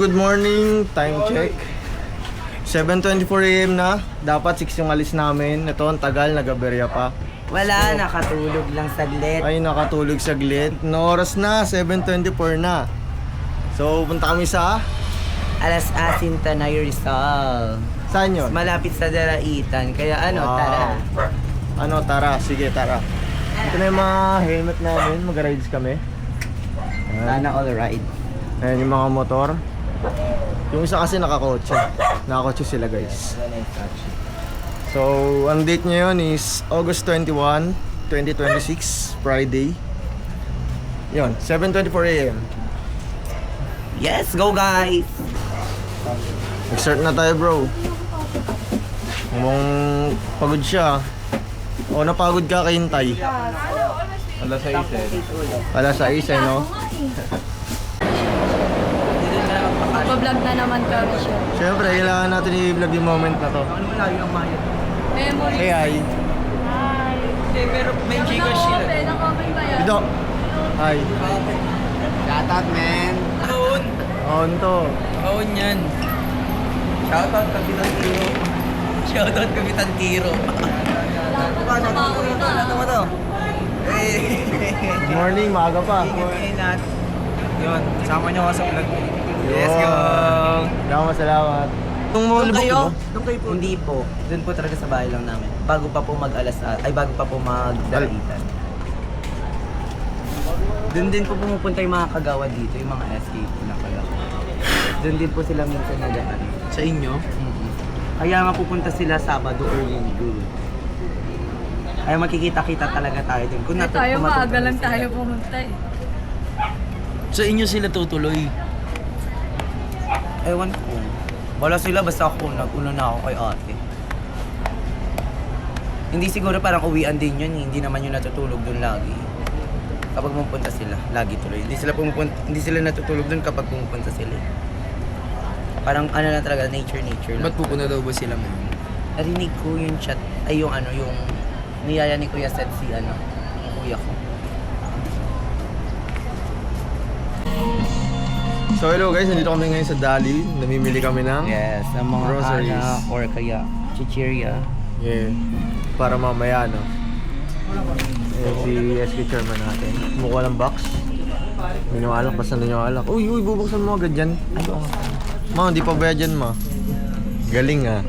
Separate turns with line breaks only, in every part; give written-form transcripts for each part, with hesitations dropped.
good morning. Time check. 7:24 AM na. Dapat 6 yung alis namin. Ito, ang tagal, nagaberya pa.
Wala, nakatulog lang saglit.
Ay, nakatulog saglit. No oras na, 7:24 na. So, punta kami sa...
Alas Asin, Tanay, Rizal.
Saan yun?
Malapit sa Daraitan. Kaya ano,
Wow.
tara.
Ano, tara. Sige, tara. Ito na yung mga helmet namin. Mag-rides kami. Ayan.
Sana all ride.
Ayan yung mga motor. Yung isa kasi nakakotse. Nakakotse sila, guys. So, ang date ngayon is August 21, 2026, Friday. Yun, 7:24 AM.
Yes, go guys!
Mag-start na tayo, bro. Mukhang pagod siya. O, napagod ka kay Hintay.
Alas 6 eh.
Alas 6 eh, no?
Magpa-vlog na naman kami siya.
Siyempre, kailangan natin i-vlog yung moment na to.
Memory.
Say hi.
Hi.
Pero may Gcash sila.
Naka-open ba yan?
Dito. Hi.
Shoutout, man! Own!
On to.
Own yan. Shoutout, Kapitan Kiro. Shoutout, Kapitan Kiro. Ano mo to?
Good morning, maaga pa.
Yun, sama niyo ako sa vlog.
Let's go. Salamat. Yung mga libok mo?
Doon kayo po? Hindi po. Doon po talaga sa bahay lang namin. Bago pa po bago pa po mag-Daraitan. Doon din po pumupunta yung mga kagawa dito, yung mga SK po na kagawa. Doon din po sila minsan nagdaan.
Sa inyo?
Kaya nga pupunta sila Sabado or Linggo. Kaya makikita-kita talaga tayo din. Kung
Tayo
kung
maaga
matutunan
lang
sila.
tayo pumunta eh.
Sa inyo sila tutuloy.
Ewan ko. Wala sila, basta ako, nag-una na ako kay ate. Hindi siguro parang uwian din yun, hindi naman yun natutulog doon lagi. Kapag pumupunta sila, lagi tuloy. Hindi sila natutulog doon kapag pumupunta sila. Parang ano lang talaga, nature lang.
Ba't pupunta daw ba sila ngayon?
Narinig ko yung chat, ay yung niyaya ni Kuya Seth si yung kuya ko.
So hello guys, nandito kami ngayon sa Dali. Namimili kami ng
Yes, ang mga
groceries.
ana or kaya chichirya.
Yeah, para mamaya, no? Si SK chairman natin. Kumukuha ng box. May nung alak, basta na yung alak. Uy, bubuksan mo agad yan.
Ay, oo.
Ma, hindi pa bayad yan, ma. Galing, ah.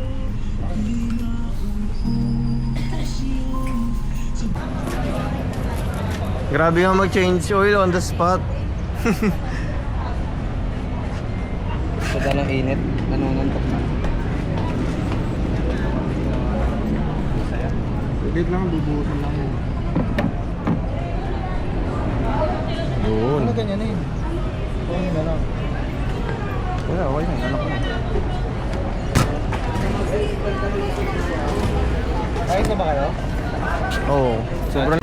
Grabe nga mag-change oil on the spot.
Sa ng init, nanununtok na.
Wait lang, bubuhusan lang yun.
Yun.
ganyan eh? Kung na lang.
Wala, okay na. Anak ko na.
Kahit na ba kayo?
Oo. Sobrang...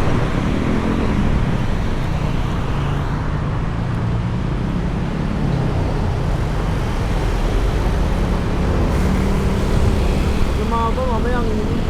Yung mga ba, mamaya ang init.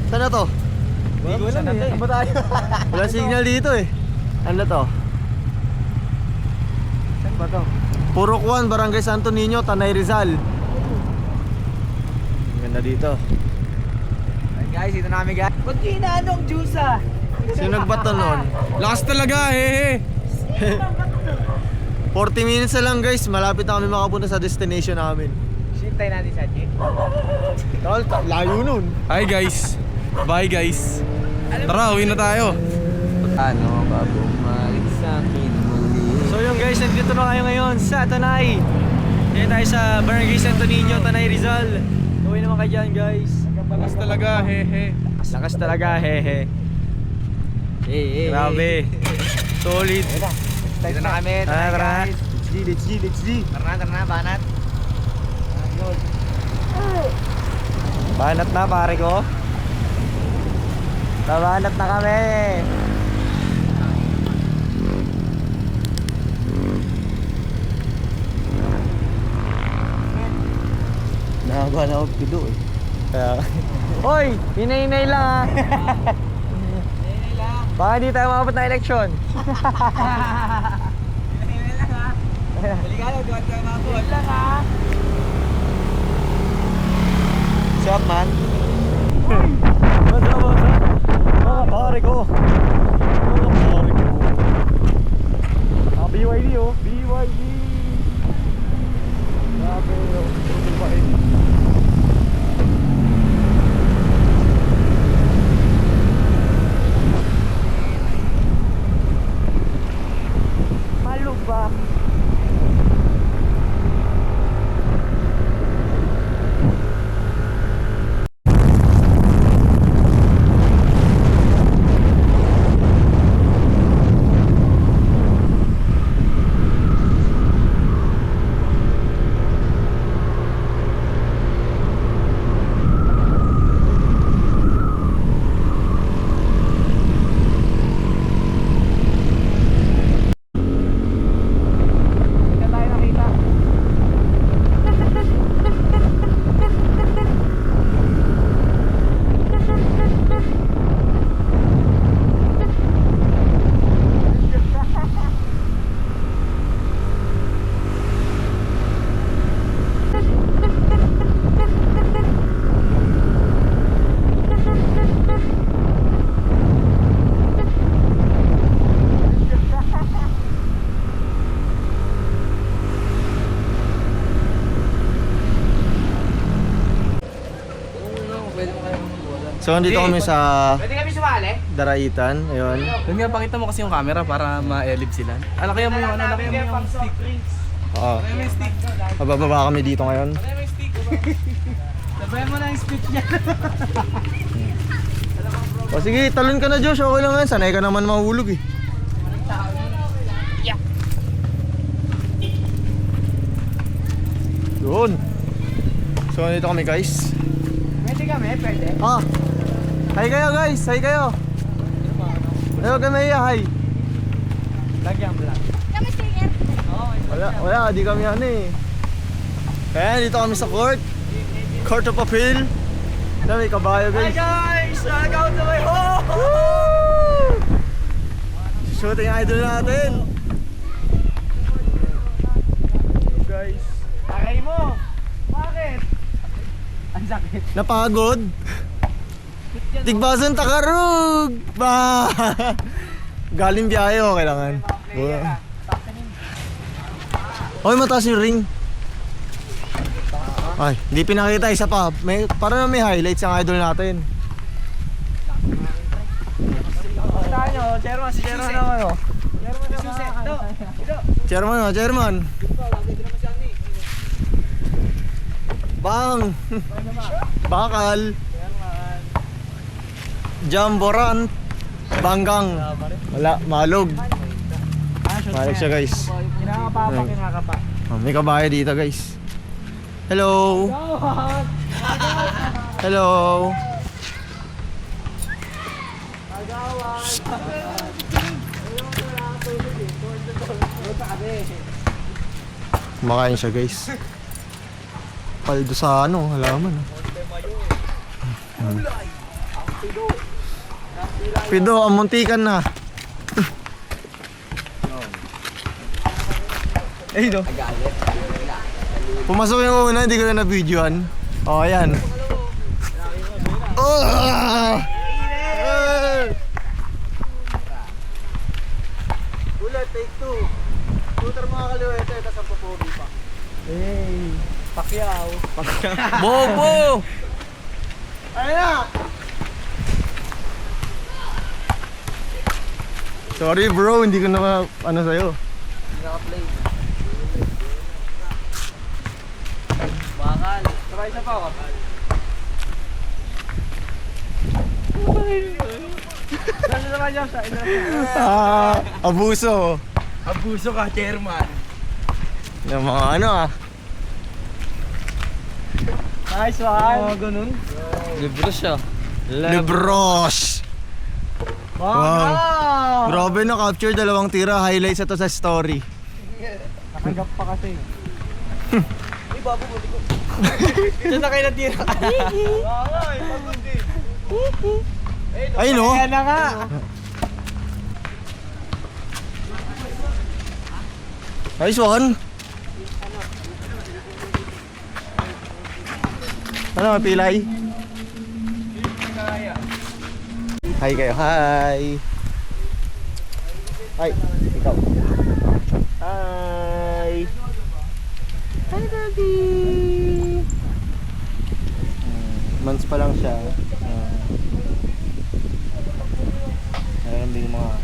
Saan na to?
Saan na ba tayo?
Walang signal dito eh. Ano to?
Saan ba to?
Purok 1, Barangay Santo Niño, Tanay Rizal. Ang ganda dito.
Guys, ito na kami guys. Ba't kinaanong juice ah?
Sino nagbato nun?
Lakas talaga, hehe.
40 minutes na lang guys, malapit na kami makapunta sa destination namin.
Shintay natin sa G.
Tol, layo nun.
Hi guys. Bye guys. Tara, uwi na tayo. Ano bago malik sa akin muli.
So yun guys, nandito na kayo ngayon sa Tanay. Dito tayo sa Barangay Santo Niño, Tanay Rizal. Uwi naman kayo dyan guys.
Lakas talaga, hehe.
Lakas talaga, hehe. Grabe. Solid.
Dito na kami.
Tara, tara.
Guys.
Let's G.
Tara na, banat.
Banat na pare ko. Babanat na kami.
Nakagawa na ako pido eh.
Kaya... Hoy! Hinay-hinay lang ha! Baka hindi tayo makapot na eleksyon.
Maligalo, duwan tayo mga boy. Lang ha.
What's up man? What's up? Mga pare ko. BYD oh. BYD. Grabe oh. Malubak. So andito kami sa
Pwede kami sumali?
Daraitan, ayun.
Doon nga, pakita mo kasi yung camera para ma-elib sila. Alakyan mo yung ano, alakyan mo yung stick.
Oo.
Alakyan mo yung stick.
Mabababa kami dito ngayon.
Alakyan mo yung stick. Sabayan mo na yung stick niya.
O sige, talon ka na Josh, okay lang yan. Sanay ka naman mahulog eh. Yun. So andito kami guys.
Pwede kami, pwede.
Ah. Hi kayo guys, hi kayo. Ayaw ka na iya, hi.
Lagyan mo lang.
Wala, di kami ano eh. Kaya dito kami sa court. Court of Appeal. May kabayo guys.
Hi guys! Welcome to my home!
Woo! Shooting idol natin. Guys.
Takay mo! Bakit? Ang sakit.
Napagod. Tigbasan takarug. Ba. Galing biyahe oh, kailangan. Oy, mataas yung ring. Ay, hindi pinakita isa pa. May para may highlights ang idol natin.
Saan nyo? Chairman, si Chairman naman o.
Chairman oh, chairman. Bang. Bakal. Jamboran. Banggang. Wala, malog. Malog siya guys.
Kinakapa.
Oh, may kabayo dito guys. Hello. Hello. Kumakain siya guys. Paldo sa ano, halaman. Pido, ang muntikan na. Eh, no? Pumasok yung una, hindi ko na na-videoan. Oh, ayan. Oh! Ulit, take 2. Shooter mga kaliwete, tapos ang papogi pa. Hey, Pacquiao.
Bobo!
Ayun na! Sorry bro, hindi ko na ano sa'yo.
Hindi naka-play. Bakal. Try sa pa, bakal. Ano naman yung sa ina?
Abuso.
Abuso ka, chairman.
Yung mga ano Nice one.
Ganun. Libro siya.
Lebros. Wow. Grabe na capture, 2 tira. Highlights ito sa story.
Nakanggap pa kasi. Ay, babo mo. Diyan na kayo natira.
Ay no?
Kaya na nga.
Nice one. Ano, pilay? Hi kayo, hi. Hi, ikaw. Hi. Hi, Daddy. Months pa lang siya. Ayan din yung mga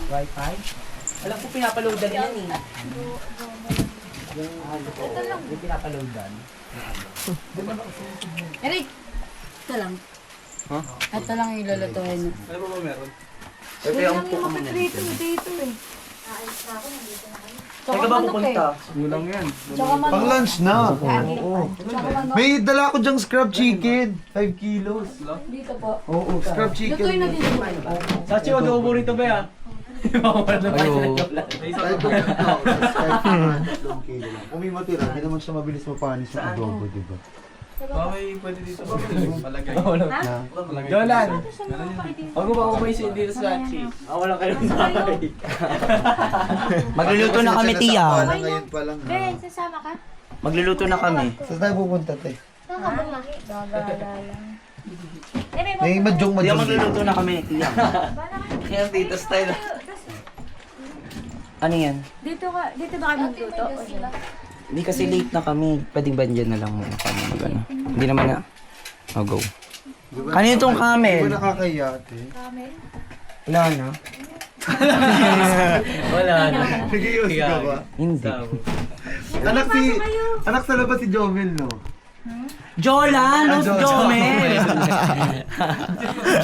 Wi-Fi? Alam ko pinapaloadan yan eh. Yung pinapaloadan.
Eric! Ito lang.
Huh?
Ito lang yung lulutuin mo.
Ano ba meron?
Pero kaya ang puka mo na
Dito, dito eh.
Saan ka ba pupunta?
Kulang yan.
Tsaka manok.
Pang lunch na.
Tsaka manok.
May dala ko dyang scrub chicken. 5 kilos.
Dito po.
Oo, scrub
Lutuin
chicken.
na dito.
Sachi, mag-ubo rito ba yan? Ayo.
Kung may matira, hindi naman siya mabilis mapanis yung adobo, di ba?
Okay, pwede dito ba? Palagay. Jolan! Huwag mo ba umaysin dito sa Sachi? Wala kayo sa
Magluluto na kami, Tia.
Ngayon pa lang.
Ben, sasama ka?
Magluluto na kami.
Saan tayo pupunta, te?
Saan ka ba? Gagala lang.
May madyong
Tia,
madyong.
magluluto na kami, Tia. Kaya dito style. Ano yan?
Dito ba kayo magluto? O sila?
Hindi kasi late na kami. Pwedeng ba dyan na lang muna kami mag-ano? Hindi naman na. Oh, go. Kanino itong
Hindi
camel?
ko nakakaya, te.
Wala na.
Wala na.
Nag-ius ka ba?
Hindi.
Anak sa labas si Jomel, no?
Jolan! Who's Jomel?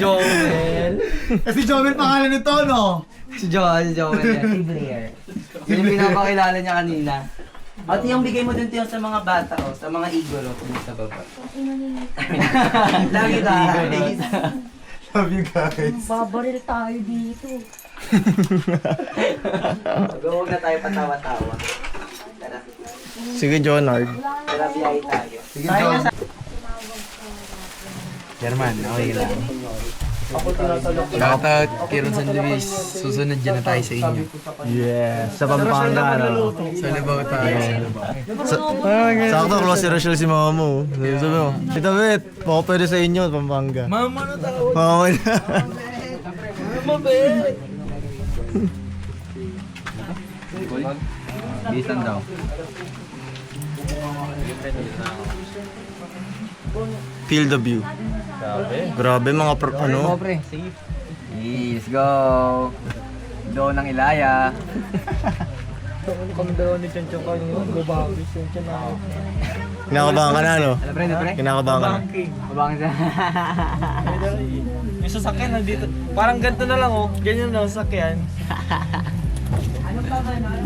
Jomel.
Kasi Jomel pangalan nito, no?
Si Jomel yan. Si Blair. Yun yung pinapakilala niya kanina. At yung bigay mo dun Tiyo sa mga bata o sa mga igolo kung sa baba. Lagi tayo.
Love you guys.
Babaril tayo dito.
Huwag na tayo patawa-tawa. Tara.
Sige, Jonard.
Tara, biyahe tayo.
Sige, John.
German, okay lang. Shoutout kay Ron San Luis. Susunod dyan na tayo sa inyo.
Yes, sa Pampanga. No?
Sa Libaw tayo.
Sakto, close si Rochelle si mama mo. Sabi mo, Tita Bet, baka pwede sa inyo, Pampanga.
Mama na tawag.
Mama na.
Bisan daw.
Feel the view. Grabe mga ano.
Let's go. Doon ng Ilaya.
Kinakabahan ka na, no?
Pre.
Kinakabahan ka na.
Mabangin sa...
Yung sasakyan nandito. Parang ganito na lang oh. Ganyan na sasakyan.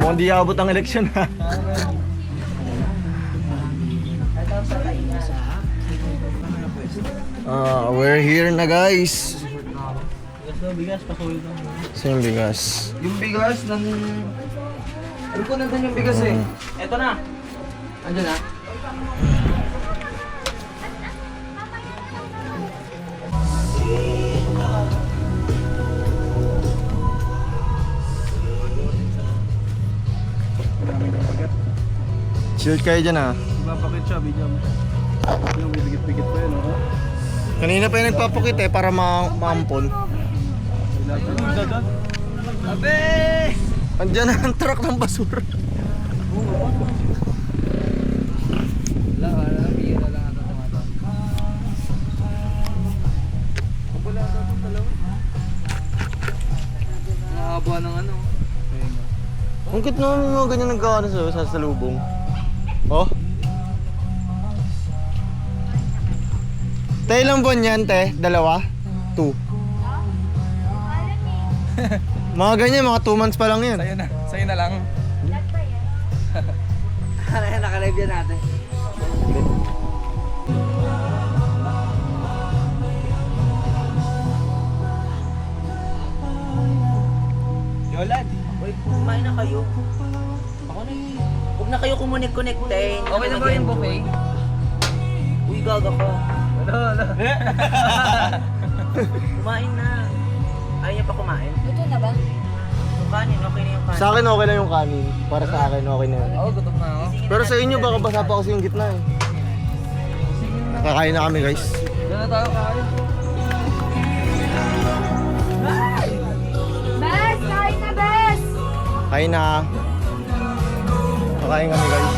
Mukhang di abot ang eleksyon, ha? We're here na, guys. So yung bigas.
Yung bigas, Ano ko nandun yung bigas eh? Eto na. Andyan na.
Chill kayo dyan ah.
Papakit siya, bigyan mo. Yung bibigit-bigit pa yun, no?
Kanina pa yung nagpapukit eh para maampon.
Abe!
Andyan na ang truck ng basura.
Wala, bihira lang ata tumata. Nakakaba ng ano.
Ang cute naman yung mga ganyan nagkakaano sa'yo sa salubong. Oh. Te, ilang buwan yan, te? Dalawa? 2. Mga ganyan, mga 2 months pa lang yan.
Sa'yo na lang.
Nakalive yan natin. Yolad, kumain na kayo. Ako na yun. Huwag na kayo kumunik-connectin. Okay na ba yung buffet? Uy, gaga ka. Wala. Kumain na. Ayaw niya pa kumain?
Luto na ba?
Yung kanin, okay na yung kanin.
Sa akin okay na yung kanin. Para sa akin okay na yun.
Oo, gutom na ako.
Pero sa inyo baka basa pa kasi yung gitna eh. Kakain na kami guys.
Doon na tayo kain.
Bes! Kain na, Bes!
Kain na. Kakain kami guys.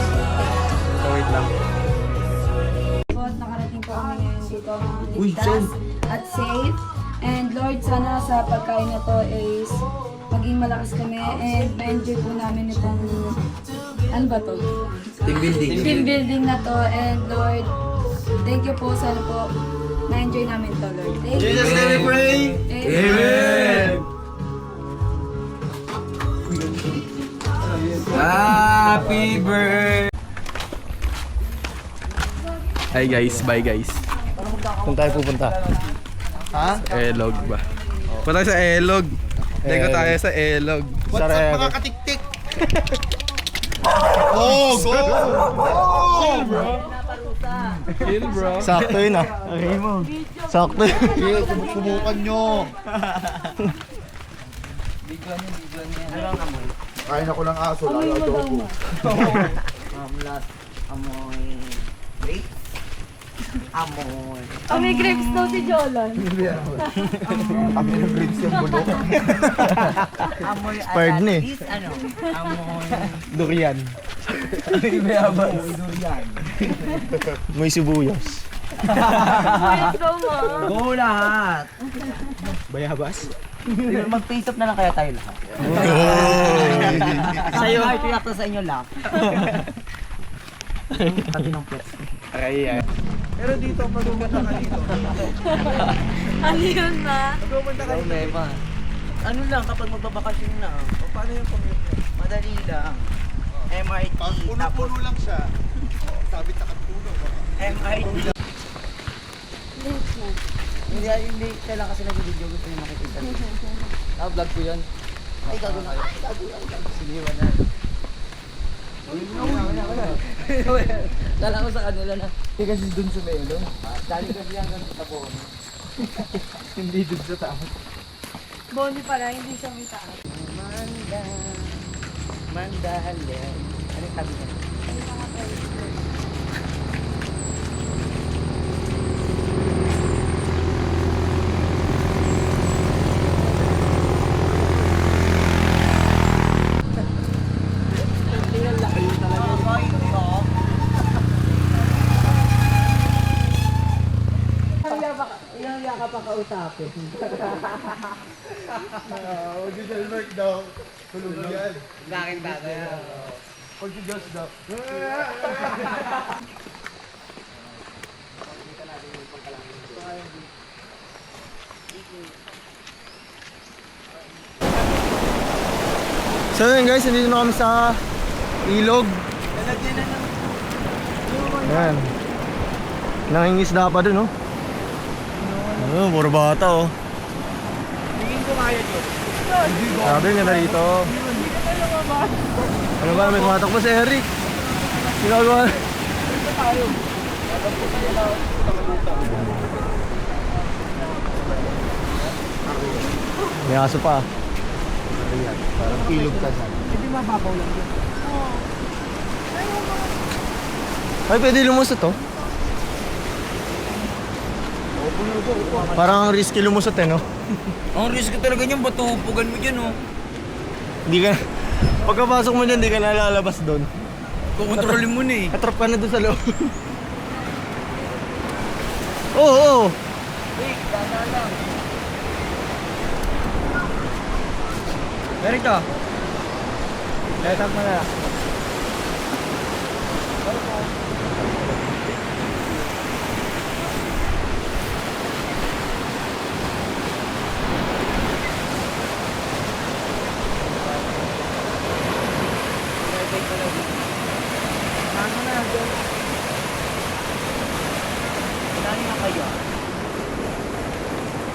So wait lang.
Po, nakarating po kami ngayon dito ng ligtas at safe. And Lord, sana sa pagkain na to is maging malakas kami and ma-enjoy po namin itong, ano ba to?
Team building.
Team building na to. And Lord, thank you po. Sana po ma-enjoy namin to, Lord. Thank you.
Jesus name we pray.
Amen.
Happy birthday!
Hi guys, bye guys.
Kung tayo pupunta. Ha?
Elog ba? Punta tayo sa Elog. Lego tayo sa Elog.
What's up mga katiktik? Oh, go!
Chill bro.
Sakto yun ah. Sakto yun.
Sige, subukan nyo. Kain ako ng aso, lalo adobo.
Last, amoy grape. Amoy.
May grapes daw si Jolan.
Kami ng grapes yung bulok.
Amoy
Expired na eh.
alatis, ano? Amoy.
Durian.
Bayabas. Durian.
May sibuyas.
Wait daw mo.
Go lahat.
Bayabas?
Mag-face up na lang kaya tayo lahat. Sa'yo. Ay, react sa inyo lang. Pati ng flex.
Aray.
Pero dito, pag pumunta ka dito.
Ano yun na?
Problema. Ano lang, kapag magbabakasyon na,
Paano yung commute mo?
madali lang. MRT.
Pag puno-puno lang siya, sabi takatpuno.
MRT. Hindi, kailangan kasi nag-video gusto niyo makikita. Vlog ko yun. Ay, gago na. Siniwan na. Kala ko sa kanila na. Kasi dun sa Melo. Dali kasi hanggang sa Tabono. Hindi dun sa tao.
Boni pala, hindi siya may taas.
Mandalay. Ano yung tabi niya? Ilang yaka pa kausapin.
Original work daw. Tulog yan.
Gakin tatay.
Pag si Josh daw.
So yun guys, nandito na kami sa ilog. Ayan. Nangingisda pa dun, oh. Puro bata, oh. Sabi, ganda dito. Ano ba, may tumatakbo si Eric. Ginagawa. May aso pa.
Ayan, parang ilog ka sana.
Ay, pwede lumusot to. Parang ang risky lumusot eh, no?
Ang risk talaga niyan, ba't tuhupugan mo dyan, oh?
Hindi ka, pagkapasok mo dyan, hindi ka nalalabas doon.
Kukontrolin mo na eh.
Atrap ka na doon sa loob. Oo, oo.
Meron ka?
Set up mo na.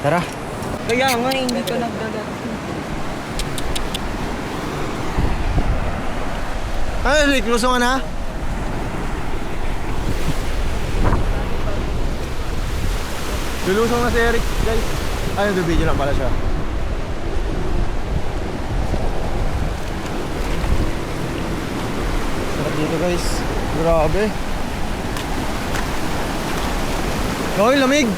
Tara.
Kaya nga, hindi ka nagdagat.
Ay, Rick, lusong ka na? Lulusong na si Eric, guys. Ay, nag-video lang pala siya. Sarap dito, guys. Grabe. Hoy, lamig!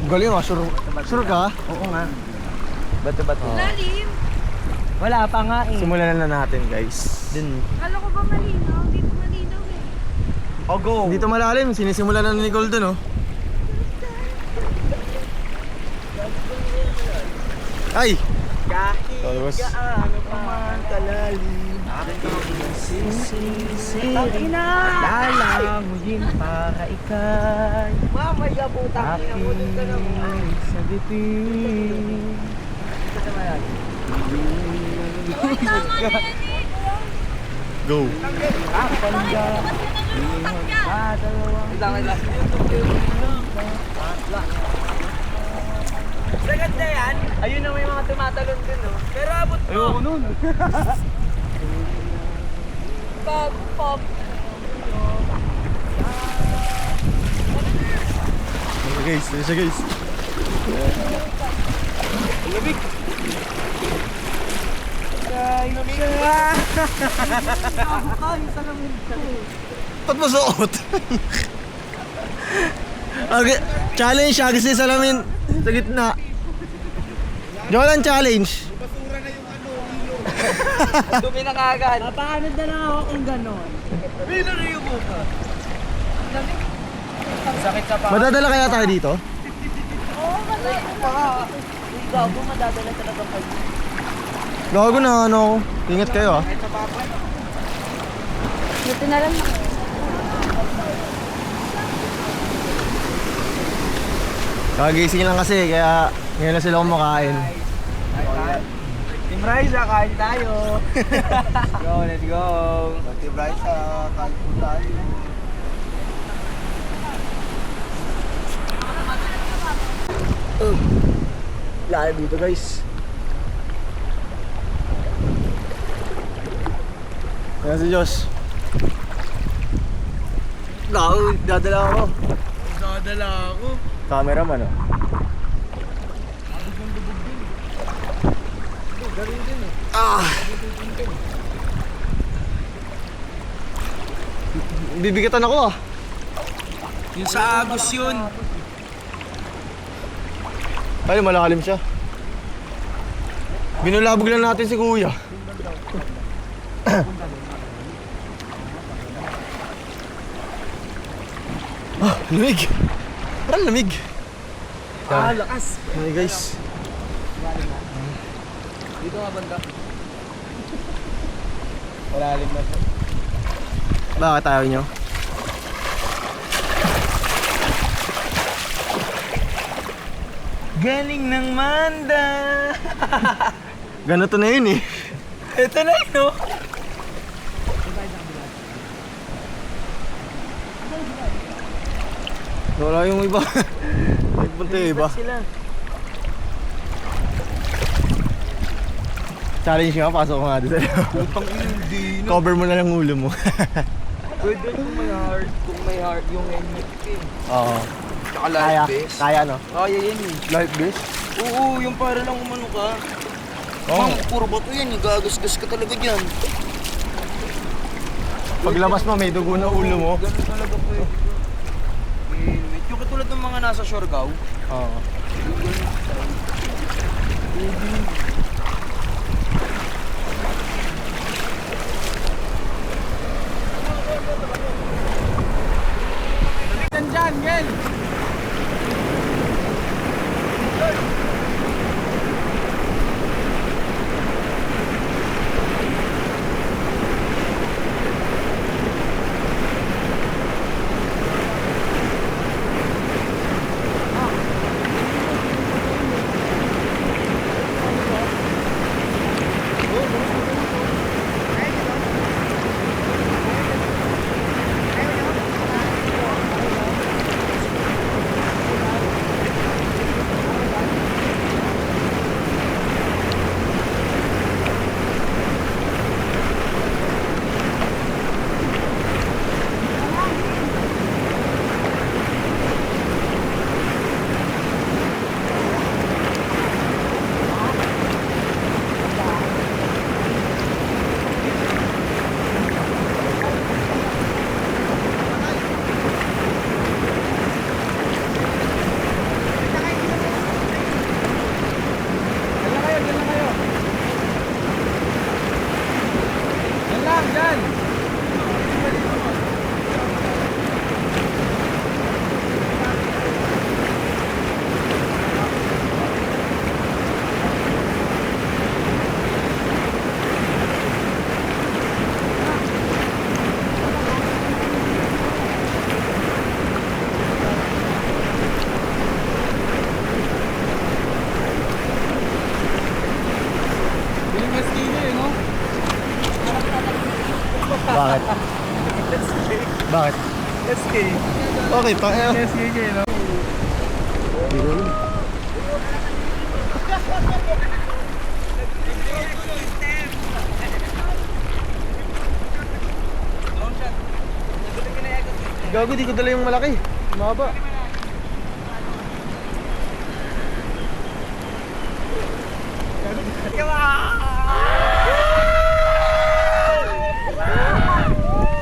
Galing ah, sure ka?
Oo nga. Bato-bato.
Lalim.
Wala pa nga eh.
Simulan na natin, guys.
Dun.
Kala ko ba malinaw? Dito malinaw eh.
Oh, go!
Dito malalim, sinisimulan na ni Nicole dun, oh. Ay!
Kahit
Tapos,
gaano pa man kalalim, sisisirin, lala mo din para ikay mamaya putang ina mo dun ka naman sa bituin.
go!
Sagad na yan, ayun na may mga tumatalon din, no? Pero abot mo.
Ayoko nun.
Pop, pop.
Guys, ito siya, guys.
Labig.
Ba't mo suot? Okay, challenge siya kasi salamin sa gitna. Jolan challenge.
Dumi na kagad. Papaanod na lang ako kung gano'n. Pinariyo mo ka. Sakit sa pa.
Madadala kaya tayo dito?
Gago, madadala talaga kayo.
Gago na ano. Ingat kayo ah.
Dito na lang.
Kagising lang kasi kaya ngayon na sila kumakain.
Team Raisa, kain tayo. Go, let's go.
Pati Bryce, kain po tayo.
Live dito, guys. Ayan si Josh. Gago, dadala ako.
Dadala ako.
Cameraman oh. Ah! Bibigatan ako ah.
Yung sa Agos yun.
Ay, malalim siya. Binulabog lang natin si Kuya. Ah, lamig. Parang lamig.
Ah, lakas.
Hey guys.
Dito nga banda.
Malalim na to. Bakit ayaw nyo?
Galing ng Manda!
Ganito na yun eh.
Ito na yun, no?
Wala yung iba. Nagpunta yung iba.
Sila.
Challenge nga, pasok ko nga doon.
Putang hindi na.
Cover mo na lang ulo mo.
Pwede kung may heart. Kung may heart yung helmet eh.
Oo.
Tsaka
Kaya,
life vest.
kaya no?
Kaya yan eh.
Life vest?
Oo, yung para lang umano ka.
Oo.
Mang, puro bato yan eh. Gagasgas ka talaga dyan.
Paglabas mo, may dugo na ulo mo.
Ganun talaga po eh. Helmet. Yung katulad ng mga nasa Siargao.
Oo. Bakit? Bakit?
SK.
Okay pa.
SK no?
Hindi ko alam. Gago, di ko dala yung malaki. Mahaba.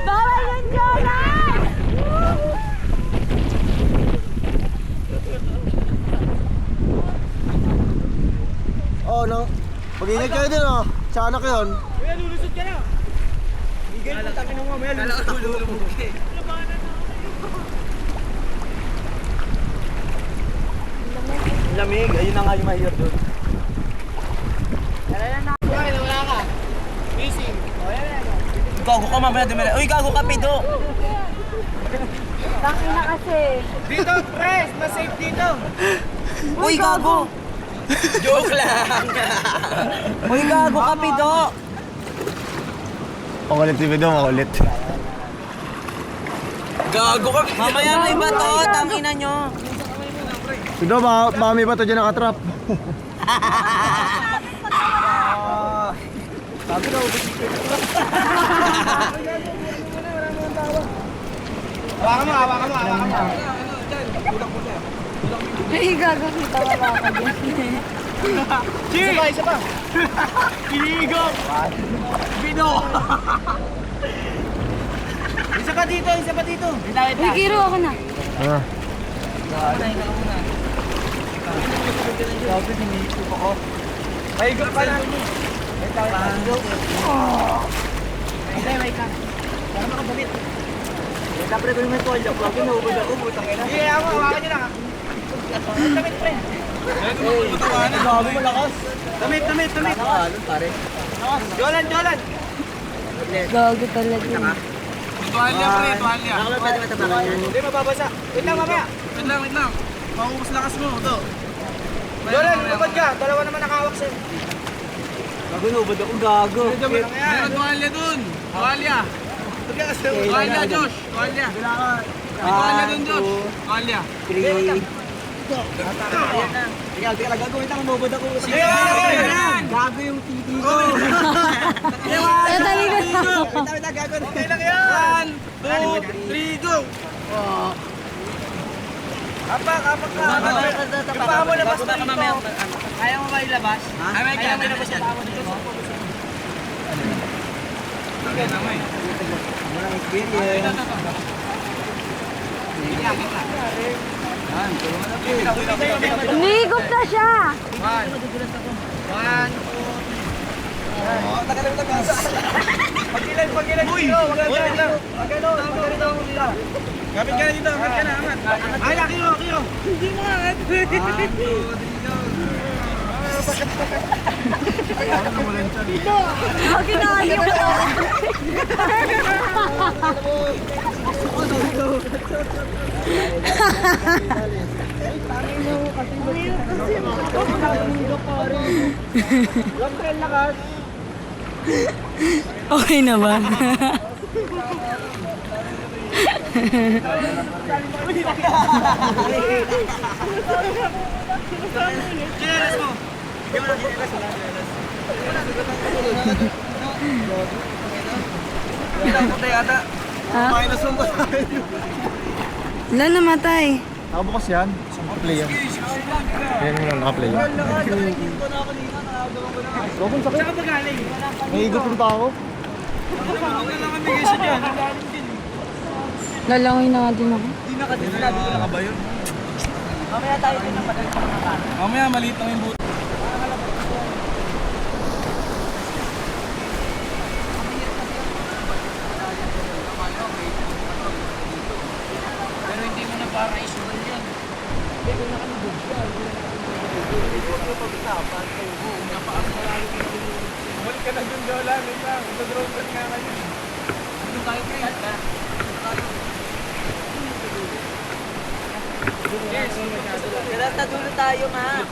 Bawal yung Jonas!
Oh, nang mag-ingat kayo din oh. Sa anak yun.
Kala ka tulog eh.
Lamig. Ayun na nga yung mahirap doon.
Gago ka mamaya dumira. Uy, gago ka, Pido!
Tangin na kasi.
Dito, press! Mas safe dito!
Uy, gago! Joke lang! Uy, gago ka, Pido!
Makulit si Pido, makulit.
Gago ka! Mamaya may bato, tangina nyo!
Pido, baka may bato dyan nakatrap.
Ay, gago, kita wala ka dyan.
Isa pa! Kinigo! Pido! Isa pa dito! Isa pa dito!
Uy, Kiro, ako na.
Ah.
Mahigot pa lang! Tapos ko yung may toalya, bago nahubad ako, butang ina. Hindi, ako, hawakan nyo lang. Damit, pre.
Gago malakas.
Damit! Jolan!
Gago talaga.
Tuwalya pre, tuwalya.
Ako lang pwede matabakan yan. Hindi, mababasa. Wait lang, mamaya.
Wait lang. Maubos lakas mo, ito.
Jolan, lumabad ka. Dalawa naman nakahawak sa'yo.
Meron tuwalya dun. Tuwalya. Tuwalya, Josh. Tuwalya. May tuwalya dun, Josh. Tuwalya.
Gago yung TV ko.
Kaya talaga.
Okay lang yan.
1, 2, 3, go!
Apak ka. Yung paa mo labas na dito. Kaya mo ba ilabas?
Ay, may
Kaya mo
kaya.
ilabas yung paa mo dito.
Okay naman.
Walang experience.
Umigop na siya.
Pagilan dito. Pagilan lang.
Kapit ka na dito, kapit ka na, angat.
Ay, Kiro.
Hindi mo angat. 1, 2, 3, go!
Gagi na aliw ko. Okay na ba?
Chinelas mo. Bigyan mo ng chinelas. Puta yata.
Ha?
Minus 1 pa tayo.
Wala namatay.
Nakabukas yan. Nakaplay yan. Yan yung nakaplay yan. Gawin sakit.
Saan ka ba galing?
Naigot yung tao.
Huwag lang kami kasi dyan.
Lalangin na nga din ako.
Hindi na kasi sinabi ko lang ba yun? Mamaya tayo din ang madaling pangkakan.
Mamaya maliit lang yung buto.
Pero hindi mo na para isugal yan.
Balik ka na dun, Jolan. Wait lang. Ito-drone shot nga kayo.
Doon tayo pre. Kada dulo tayo nga.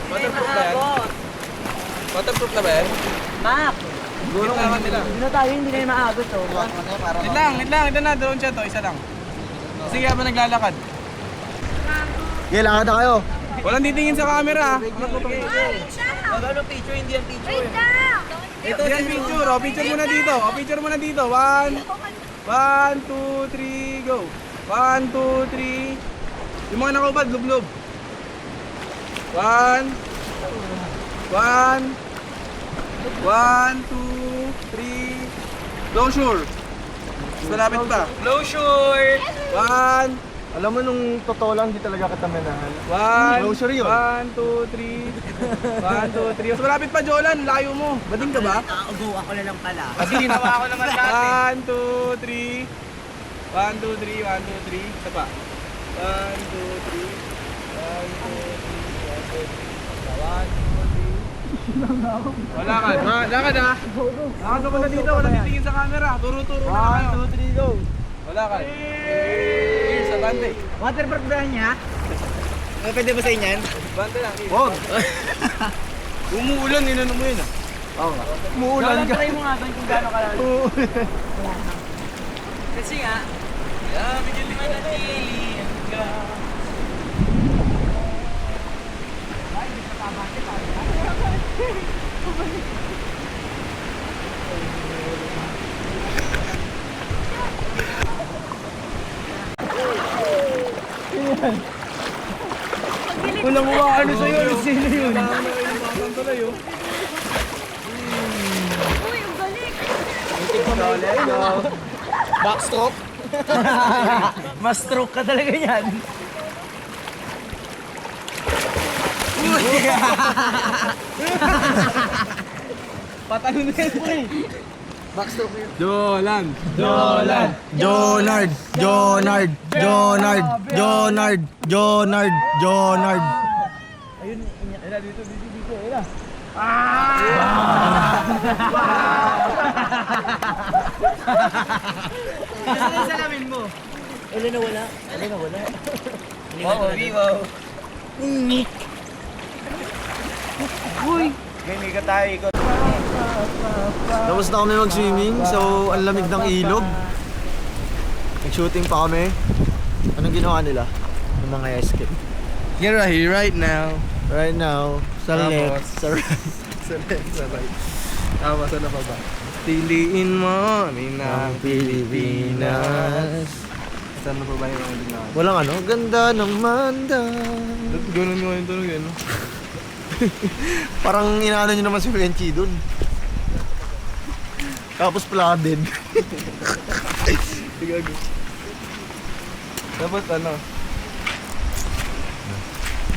Waterproof na yan? Waterproof na ba yan?
Map!
Siguro naman nila.
Hindi na tayo, hindi na maagot oh.
Wait lang. Ito na, drone shot to. Isa lang. Sige, habang naglalakad.
Okay, lakad na kayo.
Walang titingin sa camera.
Magano picture, hindi yan picture.
Wait lang!
Ito yan picture. O, picture muna dito. O, picture muna dito. 1, 2, 3, go. 1, 2, 3. Yung mga nakubad, lublob. 1, 2, 3. Closure. Mas malapit pa.
Closure!
1,
Alam mo nung totoo lang, di talaga kita minahal.
1,
Closure yun.
1, 2, 3. 1, 2, 3. Mas malapit pa, Jolan. Layo mo. Bading ka ba?
Go, ako na lang pala.
Kasi ginawa ko naman dati. 1, 2, 3. 1, 2, 3. 1, 2, 3. Isa pa. 1, 2, 3. 1, 2, 3. 1, 2, 3. Lakad. Lakad ha. Lakad mo na dito. Walang titingin sa camera. Turo-turo na kayo.
1, 2, 3, go!
Wala ka. Here, sa bante.
Waterpark ba niya? Pwede ba sa inyan?
Bante lang. Here.
Wag!
Umuulan. Inano mo yun ah.
Oo nga. Umuulan ka.
Try mo nga doon kung gano'n kalalo. Kasi nga, bigyan naman na
Walang umaano sa'yo. Sino yun?
Uy, ang galing!
Backstroke.
Mas stroke ka talaga yan.
Patalo na yan, pre. Jolan.
Jonard! Jonard! Jonard! Jonard! Jonard! Jonard! Tapos na kami mag-swimming, so ang lamig ng ilog. Nag-shooting pa kami. Anong ginawa nila? Ng mga escape.
You're here right now.
Right now, sa
Tapos?
left, sa right.
Sa left, sa right. Tapos ano pa ba? Piliin mo,
Ng Pilipinas.
Saan na pa ba yung mga ginawa?
Walang ano, ganda ng Manda.
Ganun yung tunog yun, no?
Parang inaano nyo naman si Frenchie dun. Tapos flooded.
Gago. Dapat ano?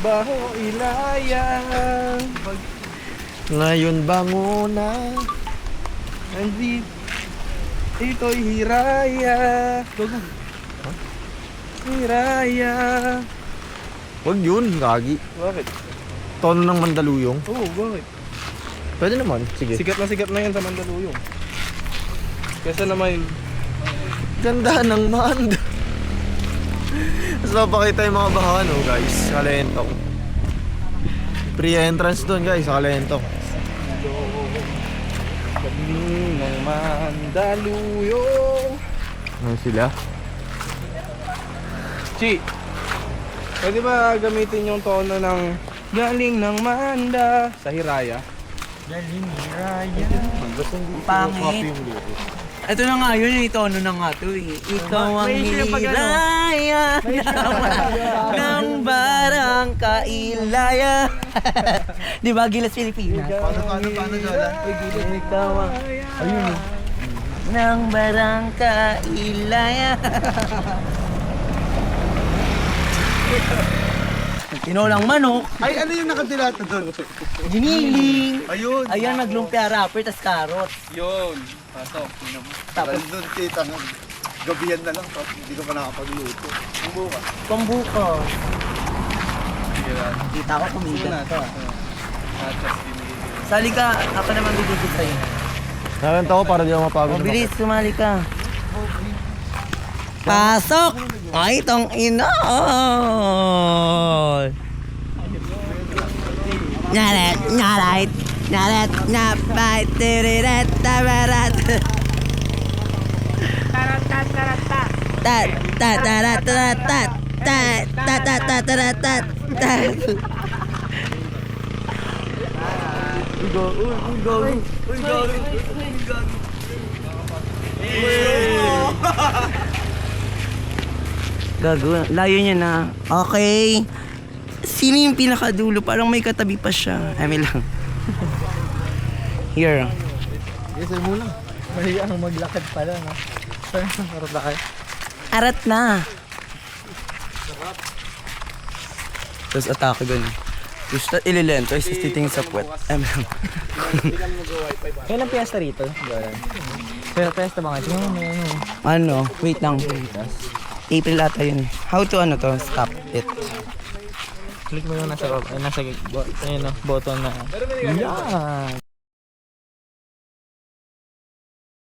Baho ilaya.
Ngayon banguna.
Andit. Ito'y hiraya. Gago. Hiraya.
Wag yun, gagi.
Bakit?
Tono ng Mandaluyong.
Oo, bakit?
Pwede naman, sige.
Sikat na yan sa Mandaluyong. Kesa naman,
Ganda ng Manda. Tapos mapakita yung mga bahan, oh guys, sa Kalentong. Free entrance doon guys, sa Kalentong.
galing ng Mandaluyong.
Ano sila?
Chi, pwede ba gamitin yung tono ng galing ng Manda sa Hiraya?
Pangit. Ito na nga yun, itono na nga to eh. Ikaw ang hilaya ng barang kailaya. Di ba, Gilas Pilipinas?
Paano Jola?
Ikaw ang... Ayun. Ng barang kailaya. Tinolang manok,
Ay, ano yung nakadilata doon?
giniling.
Ayun.
Ayan, naglumpia wrapper, tas carrots.
Yun. Pasok.
Tapos,
Doon kita ng gabihan na lang, tapos hindi ko pa nakapagluto. Ang buka.
pambuko. Kita ko kumigat ka. Sali ka, ako naman bibigit sa'yo.
Nakanta ko para di ako mapagod.
Mabilis, sumali ka. Pasok! Ay, tong ina! Nyaret, nyarait, nyaret, nyapay, tiriret, tabarat. Tat, tat, tarat, tarat, tat, tat, tat, tat, tat, tarat, tat, tat. Gago, layo niya na. Okay. Sino yung pinakadulo? Parang may katabi pa siya. Eme lang. Here.
Yes, ay mo lang. Mahiya ang maglakad pala, no? Parang lakad.
Arat na. Tapos atake dun. Gusto ililento, is titing sa puwet. Eme lang.
Kailan piyesta rito? Pero piyesta ba nga?
Ano? Wait lang. April ata yun. How to ano to? Stop it.
Click mo yung nasa button na. Yan!